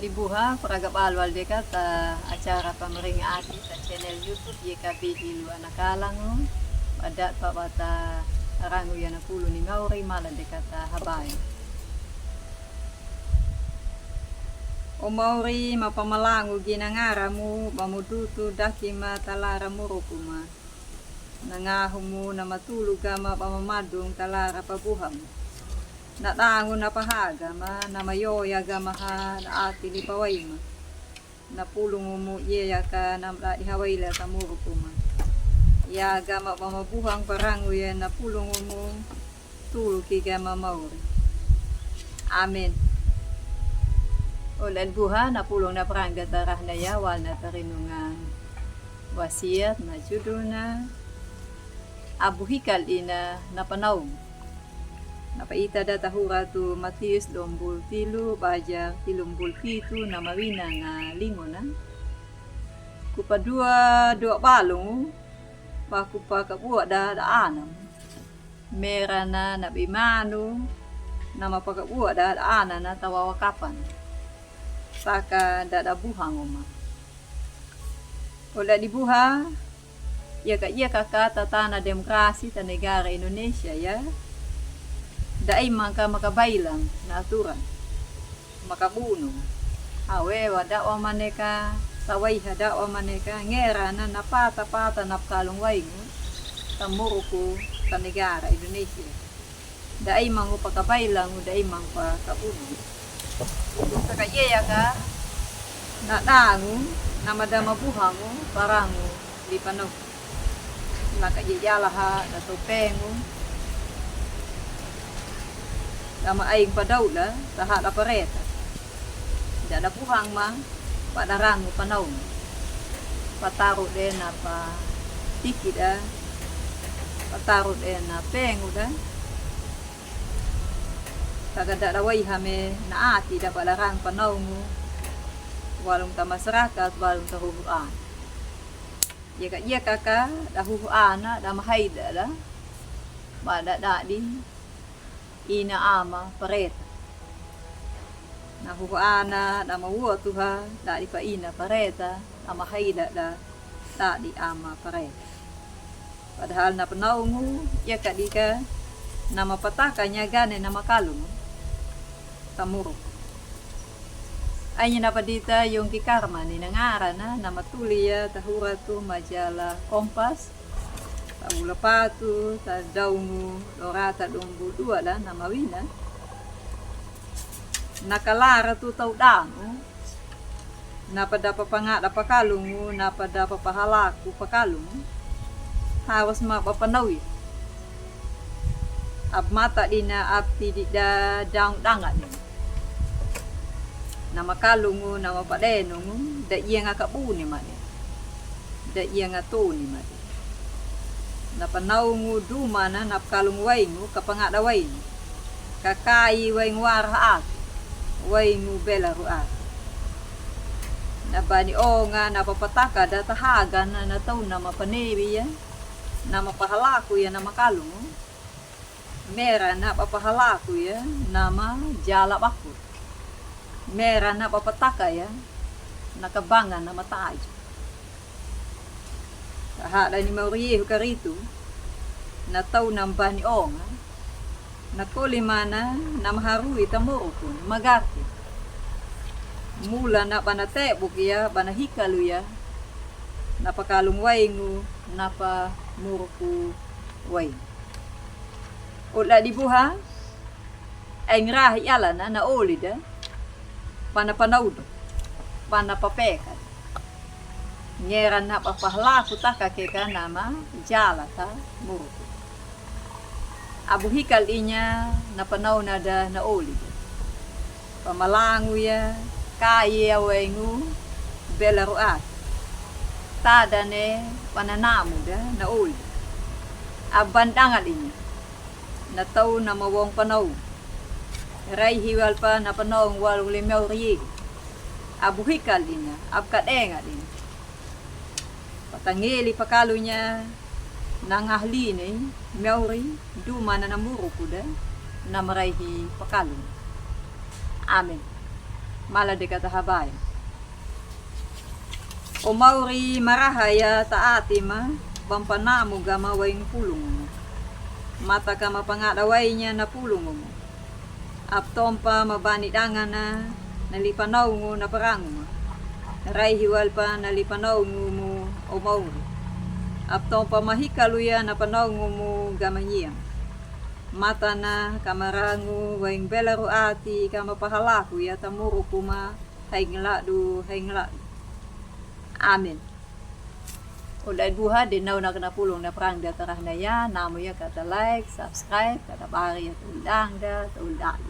Ulat ibuha peragap alwal deka ta acara pamering ati ta channel YouTube YKB Ilu Anakalang pada pa bata arangu yana pulu ni mauri mala deka ta habay. O mauri mapamalangu ginangaramu mamudutu daki matalara murukuma nangahumu na matuluga mapamamadung talara pabuham. Natango na pahaga ma na mayoya gamaha na ati ni paway ma na pulong mo iya ka na ihawayla sa muro ko ma ya gama mamabuhang parango yan na pulong mo tulog ki gama mauri. Amen. Ulan buha na pulong na parangga tarah na yawal na tarinungan wasiat na judul na abuhikal ina na panawm. Napaita da tahura tu Matius 23 baja 37 na mawina nga lingona. Kupadua balong pa kupakabuat da anam. Mera na nabimano na mapakabuat da ana na tawawakapan. Saka da buhang uma. Ola dibuha iya ka tatana demokrasi ta negara Indonesia ya. Dai maka makabailang na aturan makabuno awe wadawa maneka saway hadawa maneka ngera na napata napkalong waingo tamuruko sa negara Indonesia dai mangu pakabailang dai mang pakabuno sa kaya ka na dangu na madama buhango parango di panaw nakajiyalaha na topengo nama aing padaula taha apareta dada puhang ma padarang panaw pataro den apa tikida pataro den na penguda tagada rawai hame na ati da padarang panaw mo walong ta masyarakat walong ta huhuan iya ka dahuhuana da mahaida da bada din ina ama pareta na huana na mawuo tuha da di pa ina pareta na mahaida da di ama pareta padahal na panaungu ya kadika na mapataka nya gane na makalung tamuro ay na padita yung kikarma ni nangara na matuli ya tahura tu majalah Kompas Ula patu ta daungu lorata dombu dua lah nama wina nakalara tu tau dangu napada papangada pakalungu napada papahalaku pakalungu harus ma papanawi ab mata dina abti da daung dangat ni nama kalungu nama padenungu da iya ngakabuni mane da iya ngatuni mane napanaungu dumana napkalung waingu kapangada waingu kakai waingu warhaat waingu bela ruat nabani onga napapataka da tahaga na nataw na mapanebi ya na mapahalaku ya na makalung mera na papahalaku ya nama jalap aku mera na papataka ya nakabangan na mataajo hada ni mauriyehu karito na tau namba ni onga na kolimana na maharui tamurukun magarte mula na panatebuk ya banahikalu ya napakalung waingu napa muruku waing ula dibuha ay ngrahi ala na olida panapanaudo panapapekat ngeran na papahlaku ta kakeka nama jala ta muruku abuhikal inya na panaw na da na oli pamalangu ya kaya wengu bela ruat tada ne pananamu da na oli abandangal inya na tau na mawong panaw ray hiwal pa na panaw walong limaw riye abuhikal inya abkadenga inya patangeli pakalunya nangahli ni meuri duma na namuro kuda na maraihi pakalu. Amen. mala de katahabay. O mauri marahaya taati ma pampanamu gama waing pulong mo. Mata ka mapangadaway niya na pulong mo. Aptompa mabanidangan na nalipanaw mo na parang mo. Naray hiwal pa nalipanaw mo o mauri. Aptompa mahikaluya na panaw mo gamanyang. Mata na kamarangu waing belaro ati kamapahalaku ya tamuro kuma haingladu. Amin. Ulay buha din na nakanapulong na prang datarah na yan. Namo ya kata like, subscribe, kata bari at uldang da, uldang.